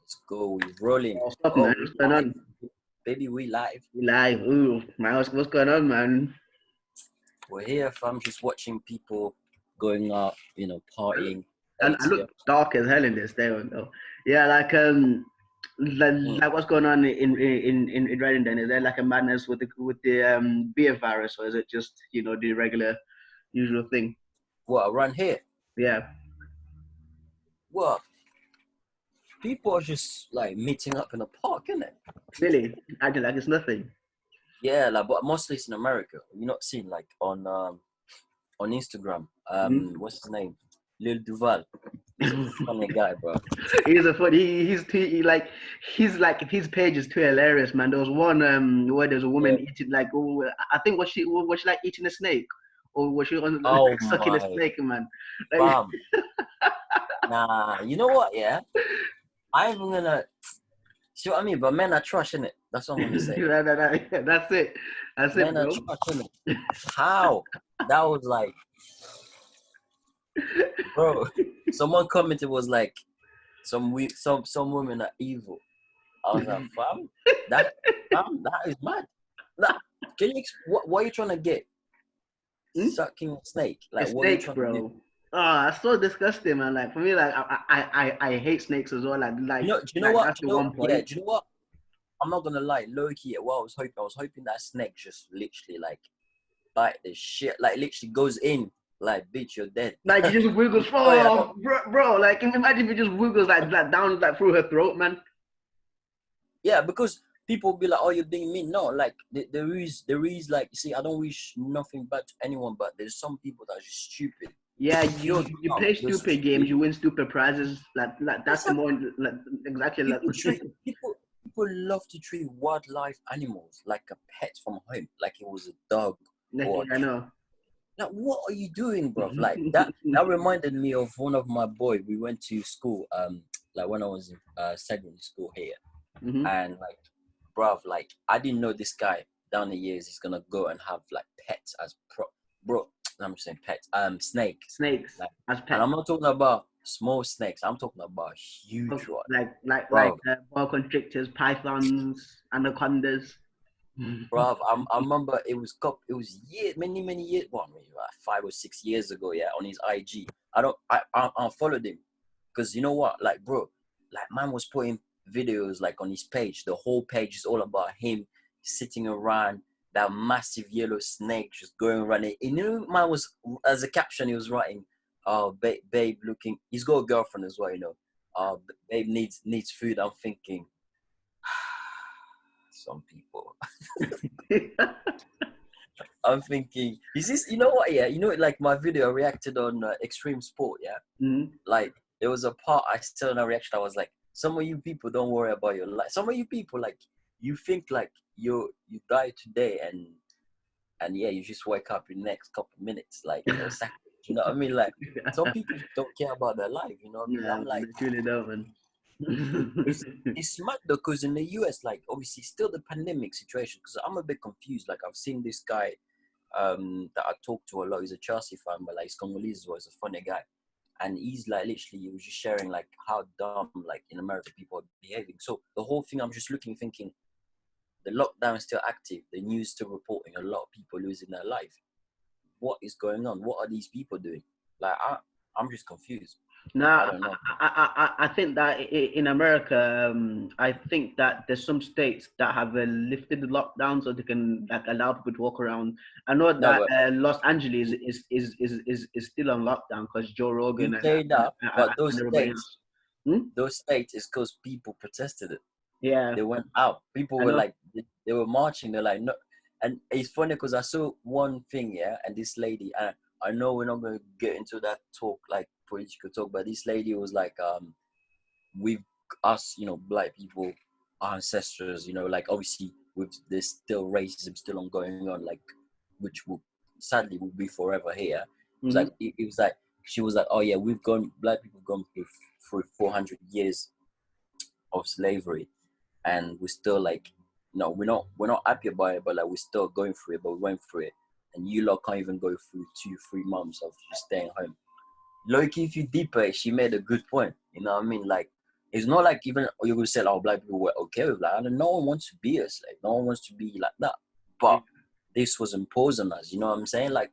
Let's go. We're rolling. What's up, Oh, man? we What's going live. on? Baby, we live. We live. Ooh, man, what's going on, man? We're here, fam. Just watching people going out, partying. I Dates, yeah. look dark as hell in this. There we go. Yeah, Mm. like what's going on in Reading? Then is there like a madness with the beer virus, or is it just the regular usual thing? What, around here? Yeah, Well, people are just like meeting up in the park, innit? really, acting like it's nothing. Yeah, like, but mostly it's in America. You're not seeing like on Instagram. Mhm. What's his name? Lil Duval. He's a funny guy, bro. He's a funny. He's like his page is too hilarious, man. There was one where there's a Yeah. woman eating like, oh, I think was she like eating a snake, or was she on Oh like sucking a my, snake, man? Like, fam. Nah, you know what? Yeah, I'm gonna. See what I mean? But men are trash, innit? That's what I'm gonna say. that's it. That's it, Men are bro. trash, innit? How? That was like, bro. Someone commented was like, some women are evil. I was like, that that is mad. That, can you what are you trying to get? Hmm? Sucking a snake? A Like, what are you snake, trying to do? bro. Ah, that's so disgusting, man. Like for me, like I hate snakes as well. Do you know Like what? that's the one Yeah. point. Do you know what? I'm not gonna lie, low key. What I was hoping that snake just literally like bite the shit, like literally goes in, like bitch, you're dead. Like it just wiggles, Oh yeah, no. oh, bro. Like imagine if it just wiggles like down like through her throat, man. Yeah, because people be like, "Oh, you're being mean." No, like there is like, see, I don't wish nothing bad to anyone, but there's some people that are just stupid. Yeah, You're you dumb. play You're stupid games, stupid. you win stupid prizes. Like that's the Exactly. more like exactly like. People love to treat wildlife animals like a pet from home, like it was a dog Like, or yeah, a I cat. know. Like, what are you doing, bro? Like that reminded me of one of my boy. We went to school, like when I was in secondary school here, Hmm. and like, bruv, like I didn't know this guy down the years is gonna go and have like pets as bro. I'm saying pets, snakes, Snakes like, as and I'm pets. not talking about small snakes. I'm talking about huge Okay, one, like bro. boa constrictors, pythons, anacondas. Bro, I remember it was many years, well, maybe like 5 or 6 years ago, yeah, on his IG. I followed him because you know what, like, bro, like man was putting videos like on his page. The whole page is all about him sitting around that massive yellow snake just going around it. And you know, man was, as a caption, he was writing, "Oh, babe, looking." He's got a girlfriend as well, you know. Babe needs food. I'm thinking, some people. I'm thinking, is this, you know what, yeah? You know, like my video I reacted on Extreme Sport, yeah? Mhm. Like, there was a part I said in a reaction, I was like, some of you people don't worry about your life. Some of you people, like, you think like you die today and yeah, you just wake up in the next couple of minutes, like, or seconds. You know what I mean? Like, some people just don't care about their life, you know what I mean? Yeah, I'm like, they truly don't, it's man. it's mad though, because in the US, like, obviously still the pandemic situation, because I'm a bit confused. Like, I've seen this guy that I talk to a lot. He's a Chelsea fan, but like he's Congolese as well. He's a funny guy, and he's like literally he was just sharing like how dumb like in America people are behaving. So the whole thing, I'm just looking, thinking the lockdown is still active. The news still reporting a lot of people losing their life. What is going on? What are these people doing? Like I'm just confused. I Now, don't know. I think that in America, I think that there's some states that have lifted the lockdown so they can like allow people to walk around. I know No, that but Los Angeles is still on lockdown because Joe you Rogan say that, but and everybody else. Hmm? those states is because people protested it. Yeah, They went out. People I were know. like, they were marching. They're like, no. And it's funny because I saw one thing, yeah, and this lady, and I know we're not going to get into that talk, like political talk, but this lady was like, we've, us, you know, black people, our ancestors, you know, like obviously with there's still racism still ongoing on, like, which will sadly will be forever here. It was Hmm. like, it was like, she was like, oh yeah, black people gone through 400 years of slavery, and we're still like, no, we're not happy about it, but like we're still going through it, but we went through it, and you lot can't even go through 2-3 months of just staying home. Loki, if you deeper, she made a good point. You know what I mean? Like, It's not like even you will say, oh, black people were okay with that. No one wants to be a slave. No one wants to be like that. Yeah. But this was imposed on us. You know what I'm saying? Like,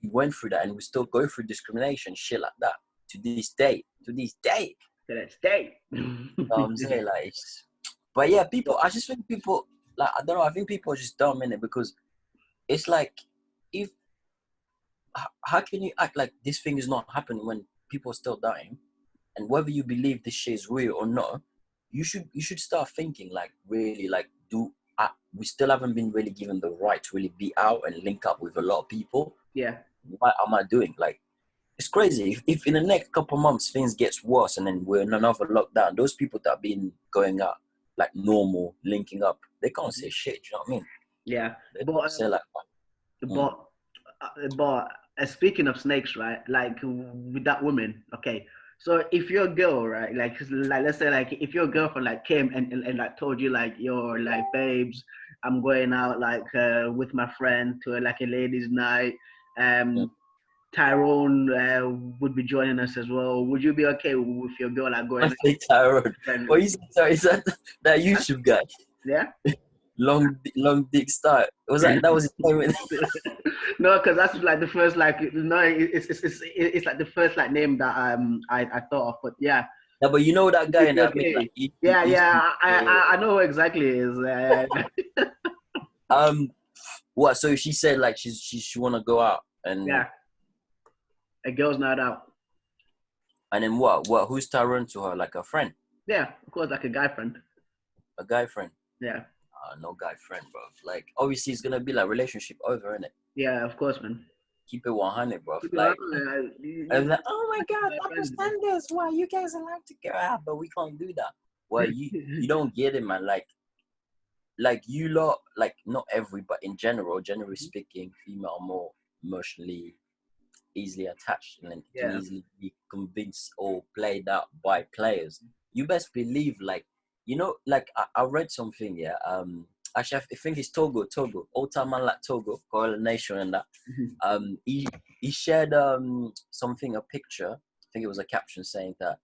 we went through that and we still go through discrimination, shit like that. To this day. To this day. To that state. You know what I'm saying? Like, but yeah, people, I just think people, like, I don't know, I think people are just dumb in it because it's like, if, how can you act like this thing is not happening when people are still dying? And whether you believe this shit is real or not, you should start thinking like, really, like, we still haven't been really given the right to really be out and link up with a lot of people. Yeah. What am I doing? Like, it's crazy. If in the next couple of months things gets worse and then we're in another lockdown, those people that have been going out like normal, linking up, they can't say shit. You know what I mean? Yeah. They But say like, but speaking of snakes, right? Like with that woman, okay. So if you're a girl, right? Like let's say like if your girlfriend like came and like told you like you're like babes, I'm going out like with my friend to like a ladies' night. mm. Tyrone would be joining us as well. Would you be okay with your girl like I going? say Tyrone. Friend? What is that that YouTube guy? Yeah. Long dick style. That was his name? No, because that's like the first like no, it's like the first like name that I thought of, but yeah. Yeah, but you know that guy in that made Okay. like Yeah, yeah, yeah. I know who exactly it is. What? So she said like she wanna go out Yeah, a girl's night out. and then what? Who's Tyrone to her? Like a friend, Yeah, of course, like a guy friend. a guy friend. Yeah, No guy friend, bro. Like obviously it's gonna be like relationship over, innit? yeah, of course, man. Keep it 100, bro. You know, Like, and like, oh my God, guy double friends. standards. Why you guys allowed to go out, but we can't do that? Well, you don't get it, man. Like you lot, like not every, but in general, generally speaking, female are more emotionally easily attached and then can Yeah, easily be convinced or played out by players. You best believe, like, like I read something, yeah. Actually, I think it's Togo, old time man like Togo, Coral Nation and that. He shared something, a picture. I think it was a caption saying that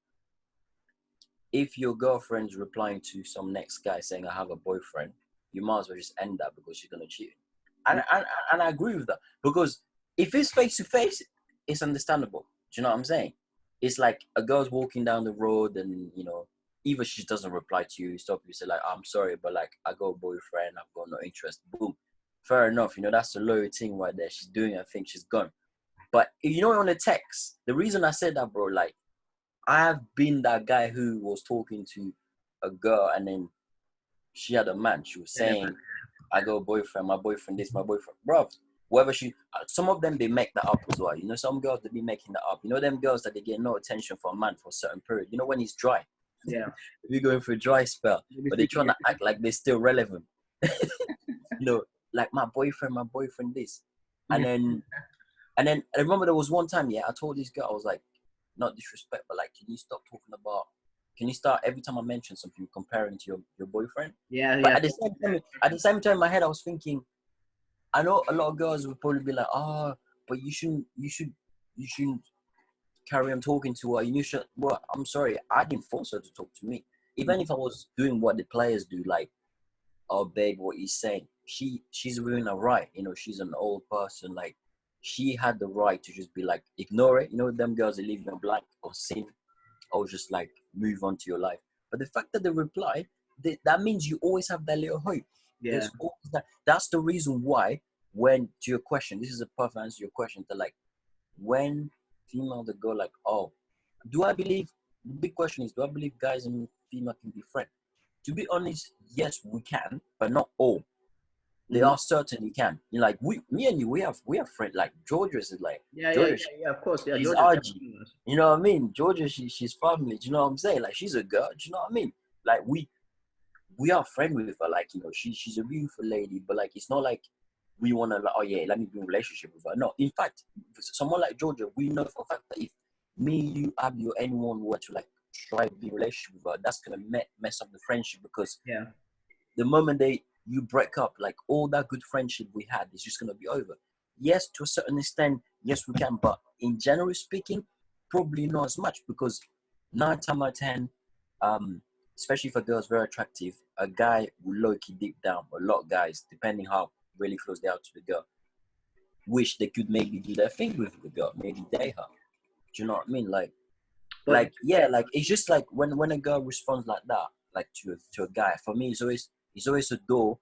if your girlfriend's replying to some next guy saying I have a boyfriend, you might as well just end that because she's gonna cheat. And I agree with that because if it's face to face, it's understandable. Do you know what I'm saying? It's like a girl's walking down the road and either she doesn't reply to you, stop you, say like I'm sorry, but like I got a boyfriend, I've got no interest. Boom, fair enough. That's the loyal thing right there. She's doing her thing, she's gone. But on the text, the reason I said that, bro, like I've been that guy who was talking to a girl and then she had a man. She was yeah, saying, I got a boyfriend, my boyfriend this, my boyfriend. Bro, whoever some of them, they make that up as well. Some girls, they be making that up. Them girls that they get no attention from a man for a certain period. When he's dry. yeah. If you're going for a dry spell, but they're trying to act like they're still relevant. Like my boyfriend this. And then I remember there was one time, yeah, I told this girl, I was like, not disrespect, but like, can you start every time I mention something comparing to your boyfriend? Yeah, But yeah. at the same time in my head I was thinking, I know a lot of girls would probably be like, but you shouldn't carry on talking to her. You should. Well, I'm sorry, I didn't force her to talk to me. Even if I was doing what the players do, like, oh babe, what you saying? She's doing a right. She's an old person. Like, she had the right to just be like, ignore it. Them girls that leave you blank or sin or just like move on to your life. But the fact that they reply, that means you always have that little hope. Yeah. There's always that. That's the reason why, when to your question, this is a perfect answer to your question. That like, when female they go like, oh, do I believe? The big question is, do I believe guys and female can be friends? To be honest, yes, we can, but not all. They are certain you can. Like me and you, we have friends. Like Georgia's is like Yeah, Georgia. of course. Yeah, She's you're RG. You know what I mean? Georgia, she's family. Do you know what I'm saying? Like she's a girl. Do you know what I mean? Like we are friends with her. Like she's a beautiful lady, but like it's not like we want to like, oh yeah, let me be in a relationship with her. No, in fact, someone like Georgia, we know for a fact that if me, you, Abby, or anyone were to like try to be in a relationship with her, that's gonna mess up the friendship because the moment you break up, like all that good friendship we had is just gonna be over. Yes, to a certain extent, yes we can, but in general speaking, probably not as much because 9 times out of 10, especially if a girl's very attractive, a guy will low-key deep down, a lot of guys, depending how really close they are to the girl, wish they could maybe do their thing with the girl, maybe date her. Do you know what I mean? But Yeah, like it's just like when a girl responds like that, like to a guy, for me it's always a door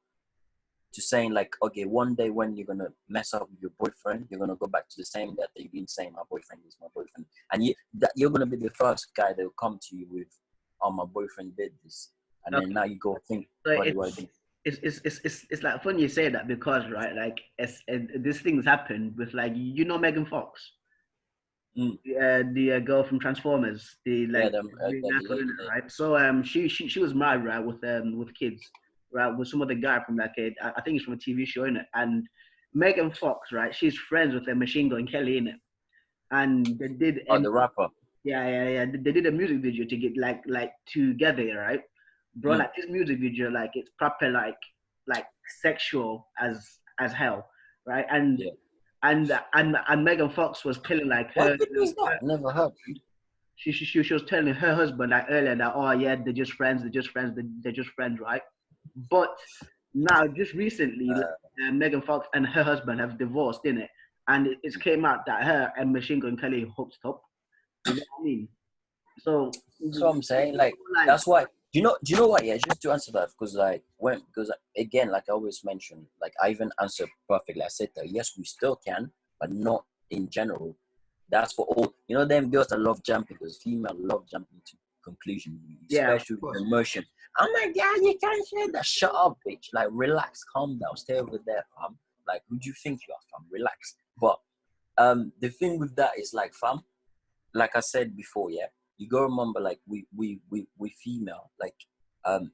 to saying like, okay, one day when you're gonna mess up with your boyfriend, you're gonna go back to the same that you've been saying, my boyfriend is my boyfriend, and you're gonna be the first guy that will come to you with, oh, my boyfriend did this, and then okay, now you go think, so what do I do? it's like funny you say that because right, like these things happen with like Megan Fox, Mm, the girl from Transformers, the yeah, like them, Green the Apple, lady there. right? So she was married right with kids, right, with some other guy from like I think it's from a TV show in it, and Megan Fox, right? She's friends with a Machine Gun Kelly in it, and they did Oh, the rapper. yeah. They did a music video to get like together, right? Bro, Mm, like this music video, like it's proper like sexual as hell, right? yeah. And Megan Fox was telling like What her, video is that? Never heard. she was telling her husband like earlier that, oh yeah, they're just friends, right? But now just recently, Uh, Megan Fox and her husband have divorced, in it, and it's came out that her and Machine Gun Kelly hooked up. You know what I mean? So that's what I'm saying. Like like that's why. Do you know what? Yeah, just to answer that, because again, like I always mention, like I even answered perfectly. I said that yes, we still can, but not in general. That's for all. You know, them girls that love jumping, because female love jumping to conclusion, yeah, of especially with course. emotion. Oh my god, you can't say that. Shut up, bitch. Like relax, calm down, stay over there, fam. Like who do you think you are, fam? Relax. But the thing with that is like, fam, like I said before, yeah, you gotta remember, like we female, like um,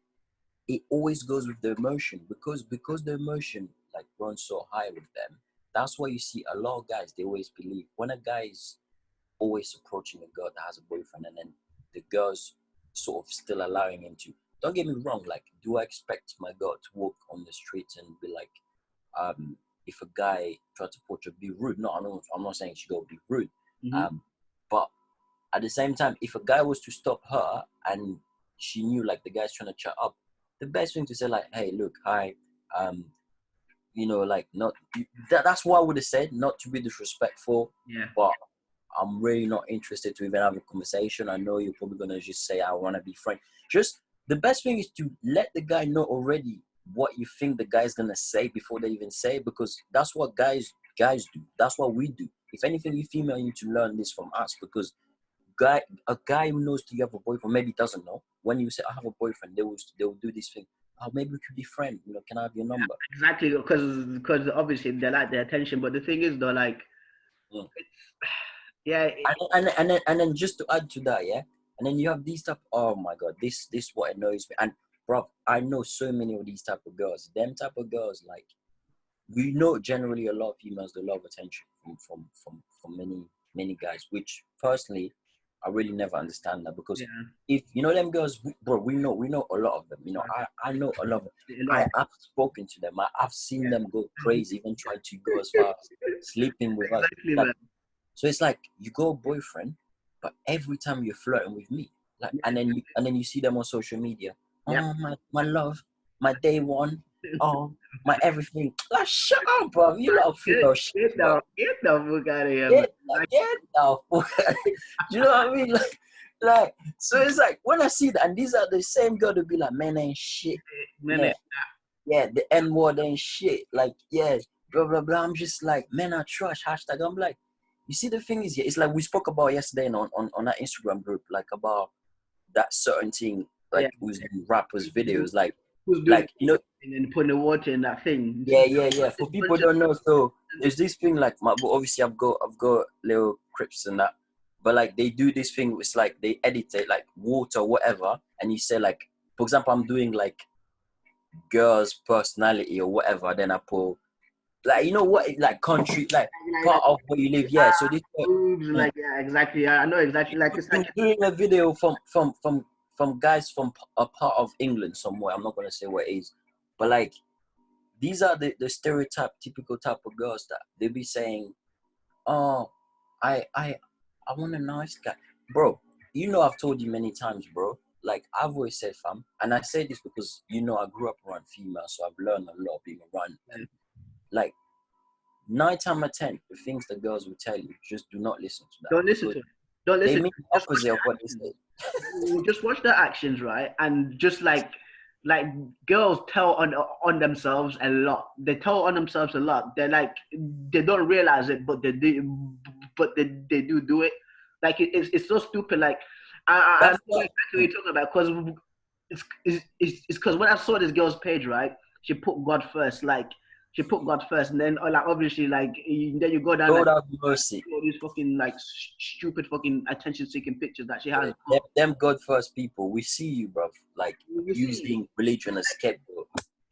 it always goes with the emotion, because the emotion like runs so high with them. That's why you see a lot of guys, they always believe when a guy is always approaching a girl that has a boyfriend, and then the girl's sort of still allowing him to. Don't get me wrong, like, do I expect my girl to walk on the streets and be like, if a guy tries to approach her, be rude? No, I'm not saying she go be rude. Mm-hmm. But at the same time, if a guy was to stop her and she knew like the guy's trying to chat up, the best thing to say like, hey, look, hi, um, like not that's what I would have said, not to be disrespectful, Yeah. but I'm really not interested to even have a conversation. I know you're probably gonna just say I want to be friends. Just the best thing is to let the guy know already what you think the guy's gonna say before they even say it, because that's what guys do. That's what we do. If anything, you female need to learn this from us, because a guy who knows that you have a boyfriend maybe doesn't know. When you say I have a boyfriend, they will do this thing. Oh, maybe we could be friends. Can I have your number? Exactly, because obviously they like the attention, but the thing is though, like, Mm. yeah, And then just to add to that, yeah, and then you have these type. Oh my god, this what annoys me. And bro, I know so many of these type of girls. Them type of girls, like, we know generally a lot of females, they love attention from many guys, which personally I really never understand that, because yeah, if them girls, bro, we know a lot of them. I know a lot of them. a lot of, I've spoken to them. I've seen yeah, them go crazy, even try to go as far as sleeping with us. exactly, Like, man. so it's like you go boyfriend, but every time you're flirting with me, like, Yeah, and then you see them on social media. yeah. Oh, my love, my day one. Oh, my everything. Like, shut up, bro. You lot of female shit, bro. Get the fuck out of here, man. Get the fuck. You know what I mean? Like, so it's like when I see that, and these are the same girl to be like, man, ain't shit. Man, Yeah, yeah, the N word ain't shit. Like, yeah, blah blah blah. I'm just like, man, I trash hashtag. I'm like, you see, the thing is, yeah, it's like we spoke about yesterday on that Instagram group, like about that certain thing, yeah. like was in rappers' videos, like, Who's doing like the thing and putting the water in that thing? yeah. For This people bunch who don't know, so there's this thing like but obviously I've got little crips and that, but like they do this thing. It's like they edit it like water, whatever, and you say like, for example, I'm doing like girls' personality or whatever, then I put like, what, like country, like like part of where you live. Yeah. So this boobs, mm, like yeah, exactly. I know exactly. Like it's like doing a video from guys from a part of England somewhere. I'm not gonna say where it is, but like, these are the stereotype, typical type of girls that they be saying, "Oh, I want a nice guy, bro." I've told you many times, bro. like I've always said, fam, and I say this because you know I grew up around females, so I've learned a lot being around them. Like 9 times out of 10, the things the girls will tell you, just do not listen to that Don't listen because to it. Don't they listen. mean the Just watch opposite the of what they actions. say. Just watch the actions, right? And just like girls tell on themselves a lot. They tell on themselves a lot. They're like they don't realize it, but they do it. Like it's so stupid. Like I know That's why. exactly what you're talking about because it's because when I saw this girl's page, right, she put God first. Like she put God first, and then like obviously like then you go down like Lord have mercy. all these fucking like stupid fucking attention-seeking pictures that she has. Them God first people, we see you, bruv. Like You see, using religion as scapegoat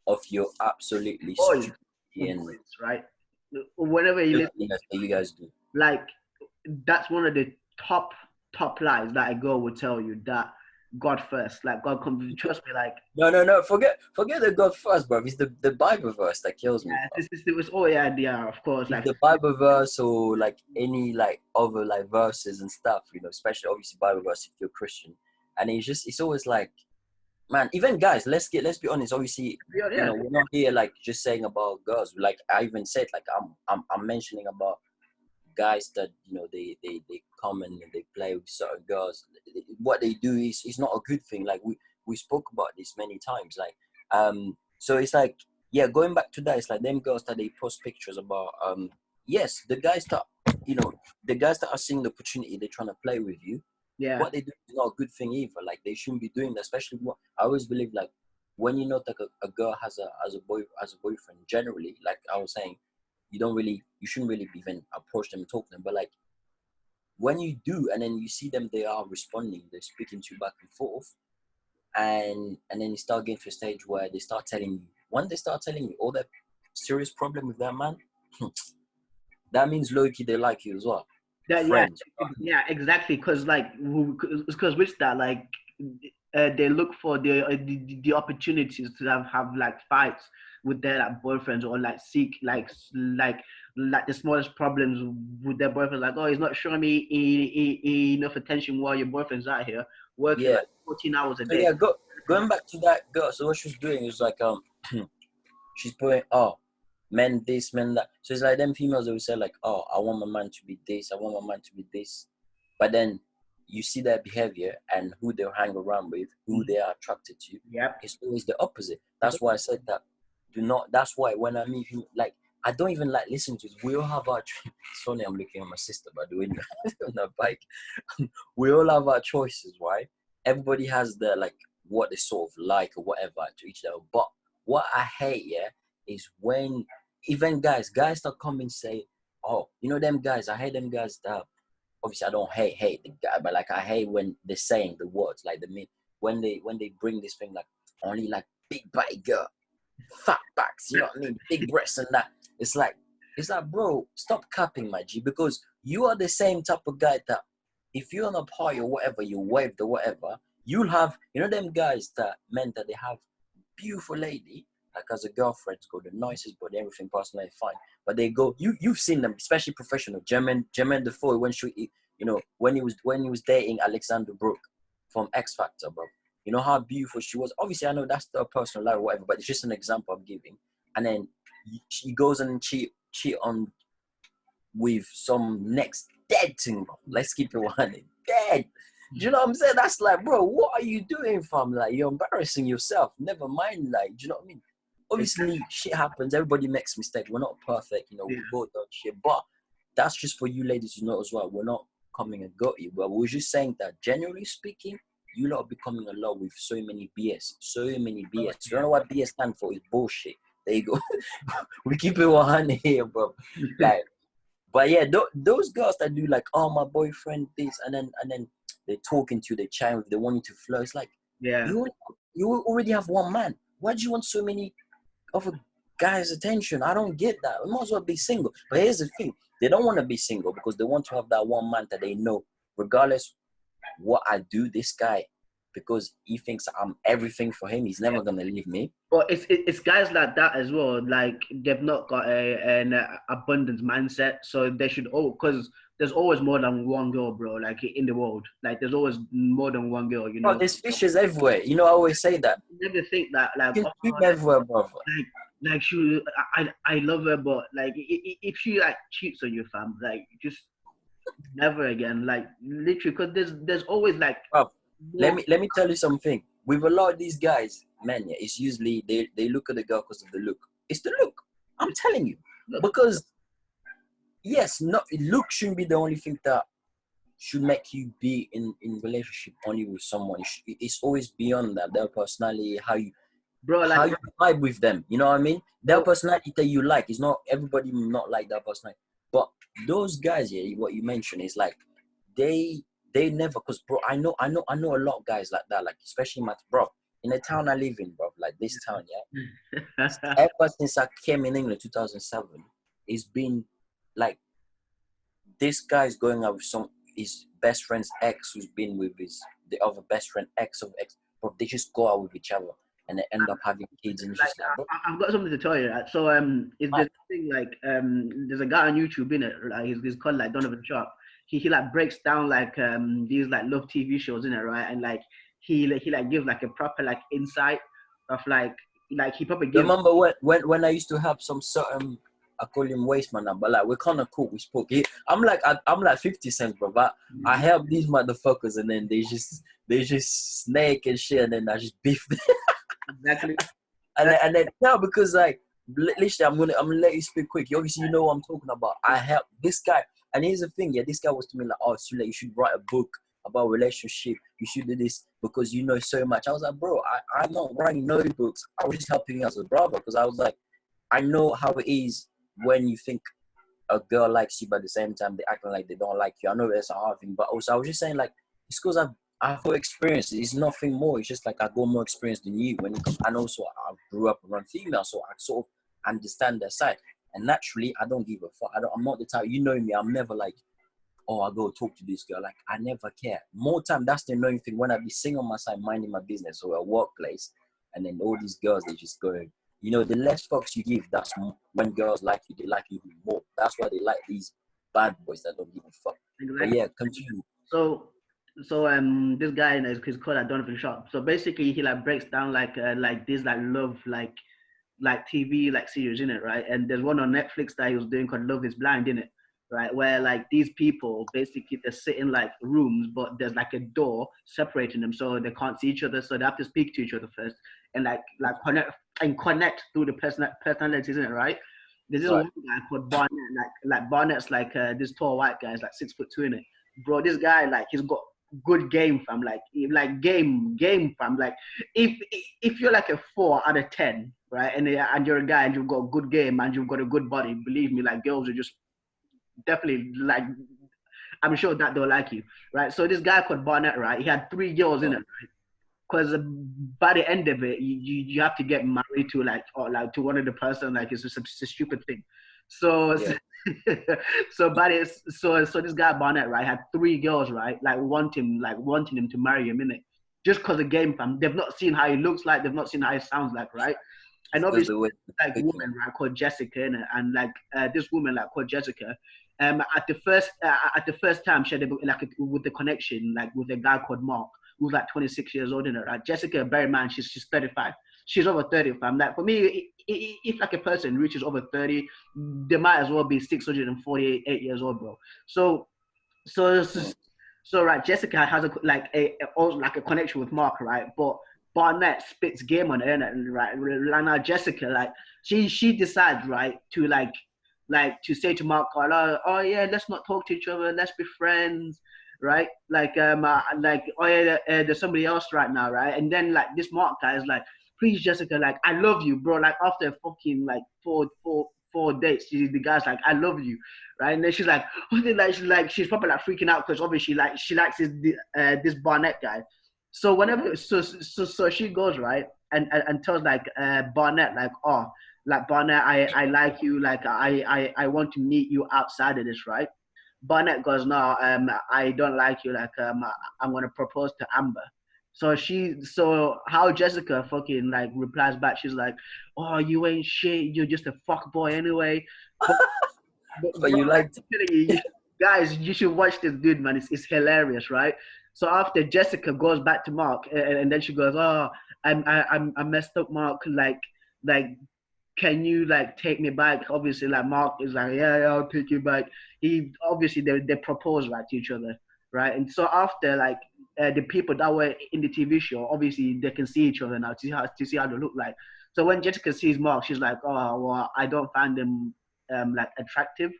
of your absolutely boys, stupidity and right? Whenever you listen, filthiness that you guys do. like that's one of the top lies that a girl would tell you that God first, like God comes. Trust me, like No. Forget the God first, bruv. It's the Bible verse that kills me, yeah, bruv. it was oh yeah, of course, It's like the Bible verse or like any like other like verses and stuff, you know, especially obviously Bible verse if you're Christian. And it's always like, man, even guys, let's be honest. Obviously, you yeah, know, we're not here like just saying about girls. Like I even said, like I'm mentioning about guys that you know they come and they play with certain girls. What they do is not a good thing. Like we spoke about this many times. Like so it's like yeah, going back to that, it's like them girls that they post pictures about. Yes, the guys that you know the guys that are seeing the opportunity, they're trying to play with you. yeah, What they do is not a good thing either. Like they shouldn't be doing that. Especially what I always believe, like when you know that a girl has a boyfriend. Generally, like I was saying, you shouldn't really even approach them and talk to them. But like when you do, and then you see them, they are responding, they're speaking to you back and forth, and then you start getting to a stage where they start telling you. When they start telling you all that serious problem with that man, that means low key they like you as well. that yeah, Friends. You know what I mean? yeah, exactly. Because like because with that like they look for the opportunities to have like fights with their like boyfriends or like seek like the smallest problems with their boyfriend. Like, oh, he's not showing me enough attention while your boyfriend's out here working Yeah. like 14 hours a So day. yeah, going back to that girl. So what she was doing is like she's putting men this, men that. So it's like them females that will say like, oh, I want my man to be this, I want my man to be this. But then you see their behavior and who they hang around with, who they are attracted to. Yep. It's always the opposite. That's why I said that. Do not. That's why when I meet him, like I don't even like listen to it. We all have our. It's funny. I'm looking at my sister by the way on the bike. We all have our choices, right? Everybody has their like what they sort of like or whatever to each other. But what I hate, yeah, is when even guys start coming and say, oh, you know them guys. I hate them guys that obviously I don't hate the guy, but like I hate when they're saying the words like the mean when they bring this thing like only like big body girl, fat backs, you know what I mean, big breasts and that. It's like bro, stop capping my G because you are the same type of guy that if you're on a party or whatever, you waved or whatever, you'll have you know them guys that meant that they have beautiful lady like as a girlfriend, got the nicest body, everything personally fine. But they go, you've seen them, especially professional. Jermaine Defoe when you know when he was dating Alexander Brooke from X Factor, bro. You know how beautiful she was. Obviously, I know that's their personal life or whatever, but it's just an example I'm giving. And then she goes and cheat on with some next dead thing, bro. Let's keep it 100. Dead. Do you know what I'm saying? That's like, bro, what are you doing, fam? Like, you're embarrassing yourself. Never mind, like, do you know what I mean? Obviously, shit happens. Everybody makes mistakes. We're not perfect, you know. Yeah. We both done shit, but that's just for you ladies to know as well. We're not coming and got you, but we're just saying that, generally speaking, you lot are becoming a lot with so many BS. So many BS. You don't know what BS stand for? It's bullshit. There you go. We keep it 100 here, bro. Like, but yeah, those girls that do like, oh, my boyfriend this, and then they're talking to you, they chat with, they want you to flirt. It's like Yeah. you already have one man. Why do you want so many of a guy's attention? I don't get that. You might as well be single. But here's the thing: they don't want to be single because they want to have that one man that they know, regardless what I do, this guy, because he thinks I'm everything for him. He's never gonna leave me. But it's guys like that as well. Like they've not got an abundance mindset, so they should. Oh, because there's always more than one girl, bro. Like in the world, like there's always more than one girl. You Bro, know, there's fishes everywhere. You know, I always say that. you never think that like You oh, can swim everywhere, bro. like she I love her, but like if she like cheats on you, fam, like just never again. Like literally, because there's always like Bro, more. let me tell you something. With a lot of these guys, man, yeah, it's usually they look at the girl because of the look. It's the look. I'm telling you. Look, Because yes, not look shouldn't be the only thing that should make you be in relationship only with someone. It's always beyond that. Their personality, bro, like how you vibe with them. You know what I mean? Their bro, personality that you like is not everybody not like that personality. But those guys, yeah, what you mentioned is like they they never, because bro, I know a lot of guys like that, like especially my bro in the town I live in, bro, like this town, yeah. Ever since I came in England 2007, it's been like this guy's going out with some his best friend's ex who's been with his the other best friend ex of ex. Bro, they just go out with each other and they end up having kids and it's like just like, bro, I've got something to tell you. Right? So is mad. this thing like there's a guy on YouTube in it. Like he's called like Donovan Sharp. He like breaks down like these like love TV shows in it, right? And like he like gives like a proper like insight of like he probably gives. Remember when I used to have some certain, I call him waste man now, but like we're kind of cool. We spoke. I'm like 50 cents, bro. But I help these motherfuckers, and then they just snake and shit, and then I just beef them. Exactly. And then no, because like literally, I'm gonna let you speak quick. Obviously, you know what I'm talking about. I help this guy, and here's the thing. Yeah, this guy was to me like, oh, Sule, you should write a book about relationship. You should do this because you know so much. I was like, bro, I'm not writing no books. I was just helping you as a brother because I was like, I know how it is when you think a girl likes you, but at the same time they acting like they don't like you. I know that's a hard thing, but also I was just saying like it's because I've got experience. It's nothing more. It's just like I got more experience than you when it comes, and also I grew up around females, so I sort of understand their side. And naturally, I don't give a fuck. I'm not the type. You know me. I'm never like, oh, I go talk to this girl. Like I never care. More time, that's the annoying thing when I be sitting on my side minding my business or a workplace, and then all these girls they just go. You know, the less fucks you give, that's when girls like you, they like you more. That's why they like these bad boys that don't give a fuck. But Exactly. yeah, continue. So this guy is called like Donovan Sharp. So basically he like breaks down like this like love like TV like series in it, right? And there's one on Netflix that he was doing called Love Is Blind in it, right? Where like these people basically they sit in like rooms, but there's like a door separating them, so they can't see each other, so they have to speak to each other first and like connect through the personalities in it, right? There's this Right. one guy called Barnett, like Barnett's like this tall white guy, is like 6'2" in it, bro. This guy like he's got good game fam, like game fam, like if you're like a 4 out of 10, right, and you're a guy and you've got a good game and you've got a good body, believe me, like girls are just definitely like I'm sure that they'll like you, right? So this guy called Barnett, right, he had 3 girls in Yeah. it, because by the end of it, you have to get married to like or like to one of the person, like it's just a stupid thing. So Yeah. so by this so this guy Barnett, right, had 3 girls, right, like wanting him to marry him in it, just because the game fam. They've not seen how he looks like, they've not seen how he sounds like, right? And Because obviously the way like woman, right, called Jessica, innit? And like this woman like called Jessica, at the first time she had like with the connection like with a guy called Mark who's like 26 years old in her, right? Jessica, bear in mind, she's 35. She's over 30, fam. Like for me, if like a person reaches over 30, they might as well be 648 years old, bro. So so mm, so right, Jessica has like a connection with Mark, right? But Barnett spits game on her, right? Like now Jessica, like she decides, right, to to say to Mark, oh yeah, let's not talk to each other, let's be friends, right? Like oh yeah, there's somebody else right now, right? And then like this Mark guy is like, please Jessica, like I love you, bro. Like after fucking like four dates, the guy's like, I love you, right? And then she's like, she's probably like freaking out because obviously like she likes this Barnett guy. So whenever so she goes, right, and tells like Barnett, like, oh, like Barnett, I like you, like I want to meet you outside of this, right? Barnett goes, no, I don't like you, like I'm gonna propose to Amber. So how Jessica fucking like replies back, she's like, oh, you ain't shit, you're just a fuck boy anyway. But but bro, you like liked I'm telling you, it. guys, you should watch this dude, man. It's hilarious, right? So after Jessica goes back to Mark, and then she goes, "Oh, I messed up, Mark. Like, can you like take me back?" Obviously, like Mark is like, "Yeah, yeah, I'll take you back." He obviously they propose right to each other, right? And so after like the people that were in the TV show, obviously they can see each other now to see how they look like. So when Jessica sees Mark, she's like, "Oh, well, I don't find him like attractive,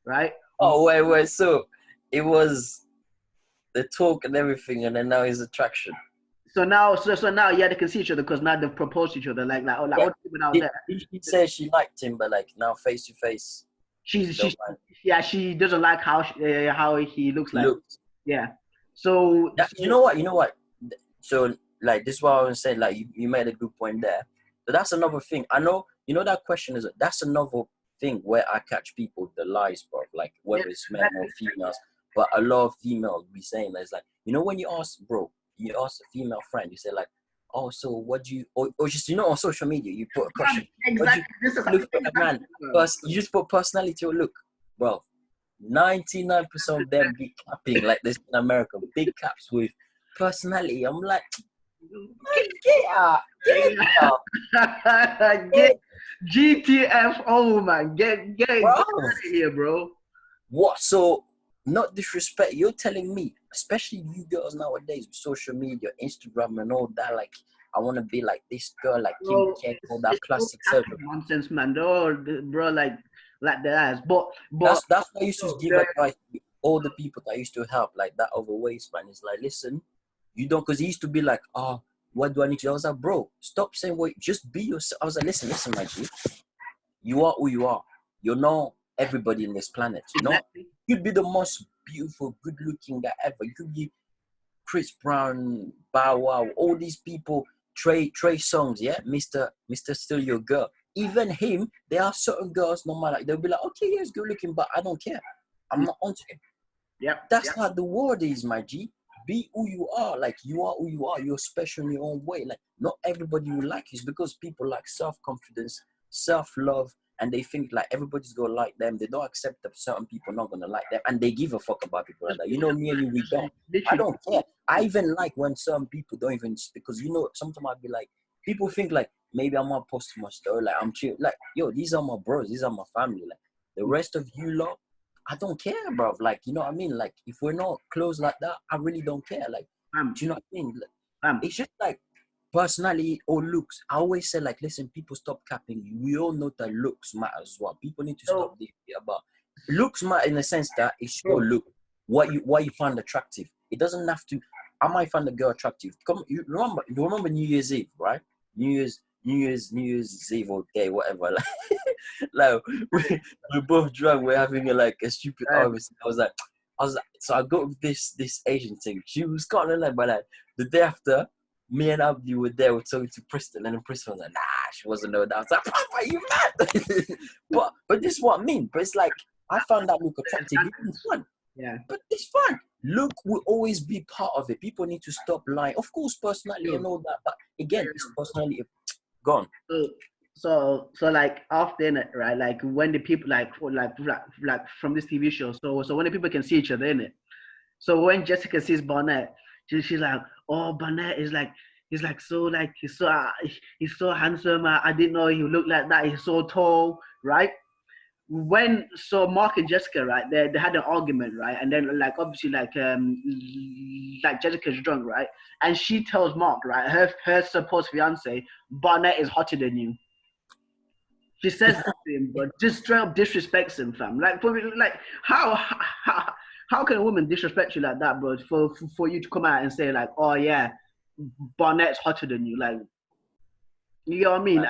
right?" Oh, wait. So it was the talk and everything, and then now his attraction. So now, yeah, they can see each other because now they've proposed to each other. Like, oh, like Yeah. what people out there? She said she liked him, but like now face to face, She's she don't she mind. yeah, she doesn't like how he looks like. Look, Yeah. So, that, you know what? You know what? So like this is what I was saying. Like you made a good point there. So that's another thing. I know. You know that question is that's another thing where I catch people with the lies, bro. Like yeah, whether it's men or females, but a lot of females be saying that it's like, you know, when you ask, bro, you ask a female friend, you say like, oh, so what do you, or just, you know, on social media, you put a question, what do you exactly. This is look for a exactly. man? First, you just put personality or look, bro. 99% of them be capping like this in America, big caps with personality. I'm like, man, get out, get out, Get GTFO, man. Get bro. out of here, bro. What? So, not disrespect. You're telling me, especially you girls nowadays with social media, Instagram, and all that. Like, I want to be like this girl, like Kim Bro, K, all that it's so plastic capping surgery. nonsense, man. Oh, bro, like the ass. But That's why I used to give the, advice to all the people that I used to help, like that overweight man. It's like, listen, you don't, because he used to be like, oh, what do I need to do? I was like, bro, stop saying what, just be yourself. I was like, listen, my G, you are who you are. You're not everybody in this planet. Not, exactly. you could be the most beautiful, good looking guy ever. You could be Chris Brown, Bow Wow, all these people, Trey Songs, yeah, Mr. Still Your Girl. Even him, there are certain girls, no matter, they'll be like, okay, yeah, he's good looking, but I don't care. I'm not onto him. Yep. That's how the world is, my G. Be who you are. Like, you are who you are. You're special in your own way. Like, not everybody will like you. It's because people like self-confidence, self-love, and they think like everybody's gonna like them. They don't accept that certain people not gonna like them, and they give a fuck about people like that. You know, me and you, we don't. I Literally. don't care. I even like when some people don't even, because you know, sometimes I'd be like, people think like maybe I'm not posting my story, like I'm chill. Like, yo, these are my bros, these are my family. Like the rest of you lot, I don't care, bro. Like, you know what I mean? Like, if we're not close like that, I really don't care. Like, Fam, do you know what I mean? Like, fam. it's just like personality or looks. I always say, like, listen, people stop capping. We all know that looks matter as well. People need to So, stop this about looks matter in the sense that it's your bro, look, what you find attractive. It doesn't have to. I might find a girl attractive. You remember New Year's Eve, right? New Year's Eve or day, whatever. Like we're both drunk. We're having like a stupid argument. I was like, so I got with this Asian thing. She was kind of like, but like the day after, me and Abdi were there. We're talking to Preston, and then Preston was like, nah, she wasn't know that. I was like, Papa, are you mad? but this is what I mean. But it's like I found that look attractive. It's fun. yeah. But it's fun. Look will always be part of it. People need to stop lying. Of course, personality and all that. But again, it's personality gone. So, so like often, right? Like when the people like from this TV show. So when the people can see each other in it. So when Jessica sees Barnett, she's like, "Oh, Barnett is like, he's so handsome. I didn't know he looked like that. He's so tall, right?" When so Mark and Jessica, right? They had an argument, right? And then like obviously like Jessica's drunk, right? And she tells Mark, right? Her supposed fiance, Barnett is hotter than you. She says that to him, but just straight up disrespects him, fam. Like, like how can a woman disrespect you like that, bro? For you to come out and say like, oh yeah, Barnett's hotter than you, like, you know what I mean?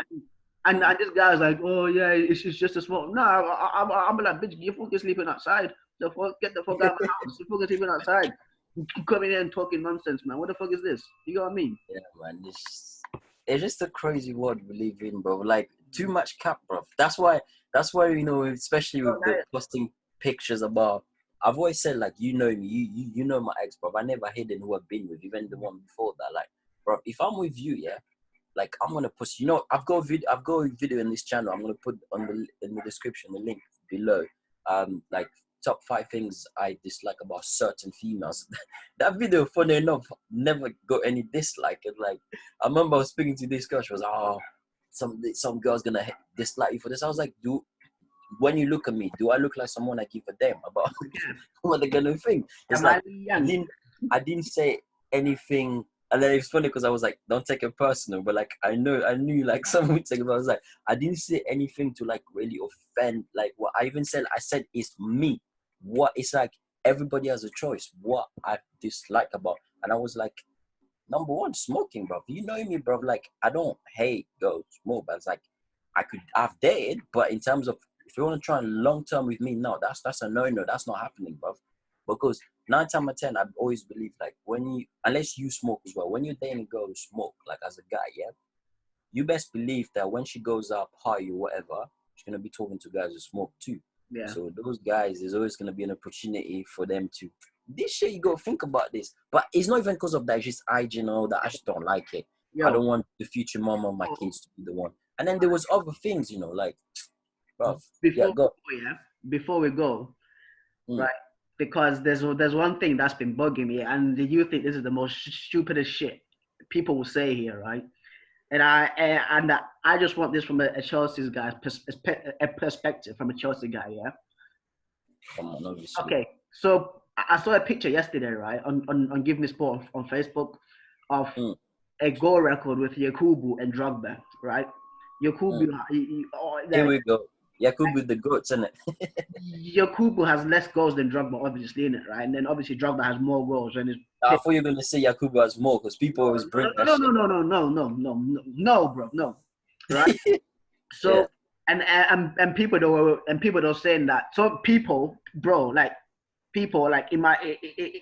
And this guy's like, oh yeah, it's just a small. No, I'm like, bitch, you fucking sleeping outside. The fuck, get the fuck out of my house. You fucking sleeping outside. You coming in and talking nonsense, man. What the fuck is this? You know what I mean? Yeah, man. It's just a crazy world we live in, bro. Like too much cap, bro. That's why you know, especially with the posting pictures about. I've always said like, you know me, you know my ex, bro. I never hidden who I've been with, even the one before that. Like, bro, if I'm with you, yeah, like I'm gonna post. You know, I've got a video in this channel. I'm gonna put on the in the description the link below. Like top 5 things I dislike about certain females. That video, funny enough, never got any dislike. And like, I remember I was speaking to this girl. She was, oh, some girl's gonna dislike you for this. I was like, when you look at me, do I look like someone I give a damn about what they're gonna think? It's like I didn't say anything, and then it's funny because I was like, don't take it personal, but like I knew like someone would take it. But I was like, I didn't say anything to like really offend. Like what I even said, I said it's me. What it's like everybody has a choice. What I dislike about, and I was like, number one, smoking, bro. You know me, bro. Like I don't hate girls smoke, but it's like I've dated, but in terms of if you want to try long term with me, no, that's a no. That's not happening, bro. Because 9 times out of 10, I've always believed like unless you smoke as well, when you're dating a girl who smoke, like as a guy, yeah, you best believe that when she goes out party or whatever, she's gonna be talking to guys who smoke too. Yeah. So those guys, there's always gonna be an opportunity for them to. This shit, you gotta think about this. But it's not even because of that. It's just hygiene and all that. I just don't like it. Yo. I don't want the future mom of my kids to be the one. And then there was other things, like, bro. Before we go, right? Because there's one thing that's been bugging me, and you think this is the most stupidest shit people will say here, right? And I just want this from a Chelsea guy's perspective, from a Chelsea guy, yeah. Come on, obviously. Okay, so I saw a picture yesterday, right, on Give Me Sport on Facebook, of a goal record with Yakubu and Drogba, right? Yakubu, here we go. Yakubu with the goats, isn't it? Yakubu has less goals than Drogba, obviously, in it, right? And then obviously Drogba has more goals. And I thought you were gonna say Yakubu has more because people always bring that shit. No, bro, no. Right? So and people don't saying that. So people in my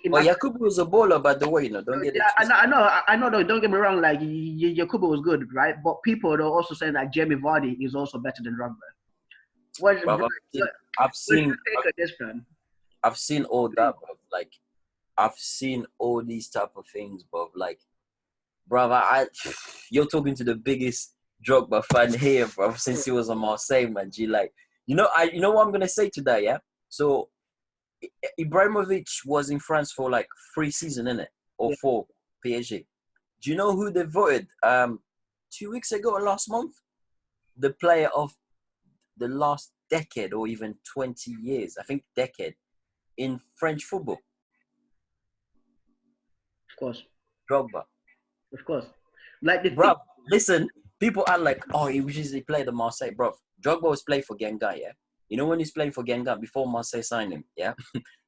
Yakubu was a baller, by the way, don't get it. I know. Don't get me wrong. Like Yakubu was good, right? But people are also saying that Jamie Vardy is also better than Drogba. I've seen all that, bro. Like, I've seen all these type of things, bro. Like, brother, you're talking to the biggest Drogba fan here, bro, since he was on Marseille, man. Like, you know what I'm gonna say to that, yeah? So, Ibrahimovic was in France for like 3 seasons, innit? Or 4, PSG. Do you know who they voted 2 weeks ago or last month? The player of the last decade or even 20 years, I think decade, in French football. Of course. Drogba. Of course. Like bro, listen, people are like, oh, he usually played at Marseille. Bro, Drogba was playing for Gengan, yeah? You know when he's playing for Gengan before Marseille signed him, yeah?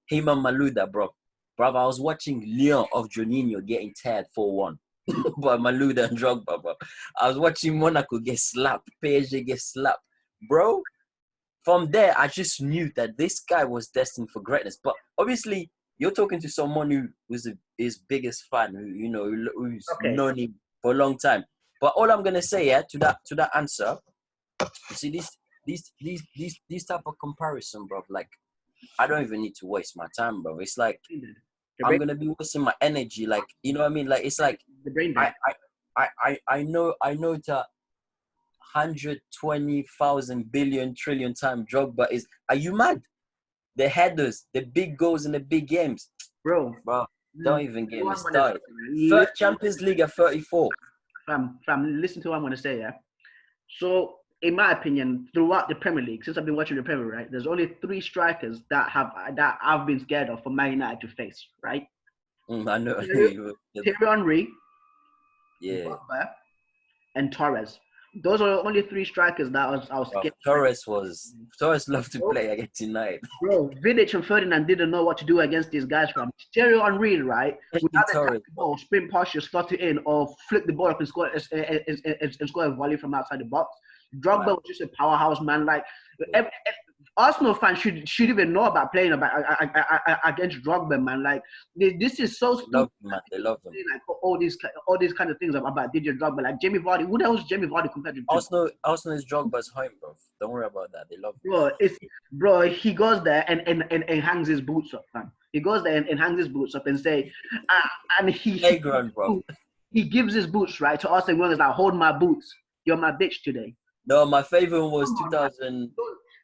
Him and Malouda, bro. Bro, I was watching Lyon of Juninho getting teared 4-1 by Malouda and Drogba, bro. I was watching Monaco get slapped, PSG get slapped. Bro, from there, I just knew that this guy was destined for greatness. But obviously, you're talking to someone who was his biggest fan, who's known him for a long time. But all I'm gonna say, to that answer, you see these type of comparison, bro. Like, I don't even need to waste my time, bro. It's like I'm gonna be wasting my energy. Like, you know what I mean? Like, it's like I know that 120,000 billion trillion time Drogba is. Are you mad? The headers, the big goals in the big games, bro. Don't even get me started. Third Champions League at 34. Fam, listen to what I'm gonna say, yeah. So, in my opinion, throughout the Premier League, since I've been watching the Premier League, right, there's only 3 strikers that I've been scared of for Man United to face, right? I know. Thierry Henry, yeah, and Torres. Those are the only 3 strikers that I was scared. Torres loved to play against United. Bro, Vidic and Ferdinand didn't know what to do against these guys, fam. Thierry Henry, right? Without the ball, sprint past you, slot it in, or flip the ball up and score a volley from outside the box. Drogba was just a powerhouse, man. Like, Arsenal fans should even know about playing against Drogba, man. Like, this is so stupid. They love him. Like, all these kind of things about DJ Drogba. Like, Jamie Vardy. Who the hell is Jamie Vardy compared to Arsenal is Drogba's home, bro. Don't worry about that. They love him. Bro, he goes there and hangs his boots up, man. He goes there and hangs his boots up and say, and he gives his boots, right, to Arsene Wenger. Like, hold my boots. You're my bitch today. No, my favorite one was 2000.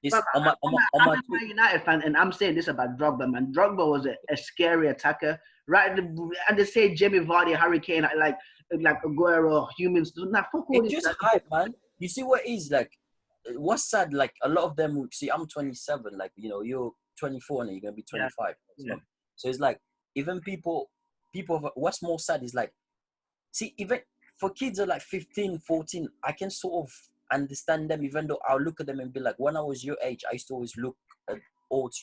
It's But on I'm my a tweet. Man United fan, and I'm saying this about Drogba, man. Drogba was a scary attacker, right? And they say Jamie Vardy, Harry Kane, like Aguero, humans. Nah, fuck all It's this. just hype, man. You see what it is like. What's sad? Like a lot of them. See, I'm 27. Like you're 24 and you're gonna be Yeah, 25 next yeah. month. So it's like even people. What's more sad is like, see, even for kids that are like 15, 14, I can sort of understand them. Even though I'll look at them and be like, when I was your age, I used to always look at old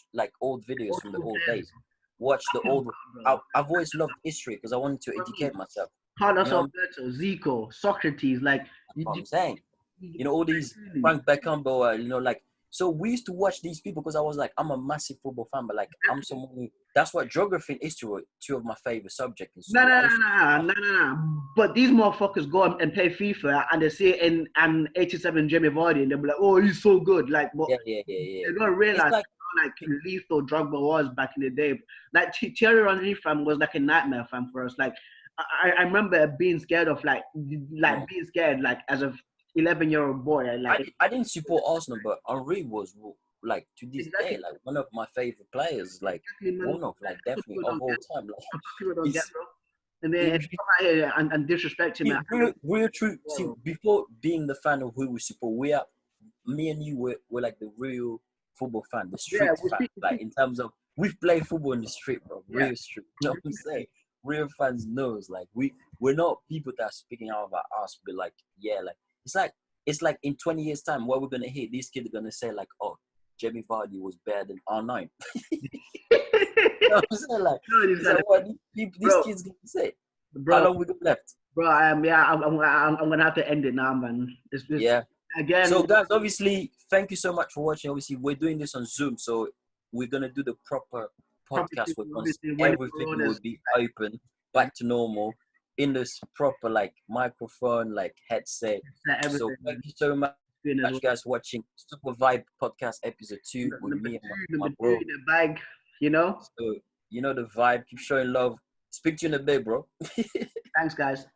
videos Old from the school old players. days. Watch the old. Bro. I've always loved history because I wanted to For me, educate myself. Carlos You know Alberto, Zico, Socrates, like you, what I'm saying? you, All these Frank Beckenbauer, like, so we used to watch these people because I was like, I'm a massive football fan, but like, I'm someone who, that's what geography and history were two of my favorite subjects in no, school. no, I no, used to no, no, no, no. But these motherfuckers go and play FIFA and they see in an 87 Jamie Vardy and they'll be like, oh, he's so good. Like, but yeah. they don't It's realize like, how like lethal Drogba was back in the day. Like Thierry Henry fam was like a nightmare fam for us. Like I remember being scared of like being scared like as a 11-year-old boy. I didn't support Arsenal, but Henri was like to this day, Exactly, like one of my favorite players, like exactly, man. one of like That's what definitely people of don't all get. time. Like, That's what people don't get, it's bro. And then it, and come out here and disrespect him. real true. See, Bro. before being the fan of who we support, me and you were like the real football fan, the Yeah, street fan. Like in terms of we've played football in the street, bro. yeah. Real street. You know what I'm saying? Real fans knows. Like we're not people that are speaking out of our ass, but like, yeah, like it's like in 20 years time, what we're gonna hear, these kids are gonna say like, oh, Jamie Vardy was better than R9. You know what I'm saying? Like, No, these is guys, that what these bro, kids gonna say? How bro, long we got left? bro. Yeah, I'm gonna have to end it now, man. It's just Yeah. So again. guys, obviously, thank you so much for watching. Obviously, we're doing this on Zoom, so we're gonna do the proper podcast Property, where once obviously, when everything will Corona's be open, back to normal, in this proper like microphone, like headset. So everything, thank man. you so much, Doing as well. guys, for watching Super Vibe Podcast episode 2 with Number me and two, my number three, bro. the bag. You know. So you know the vibe. Keep showing love. Speak to you in a bit, bro. Thanks, guys.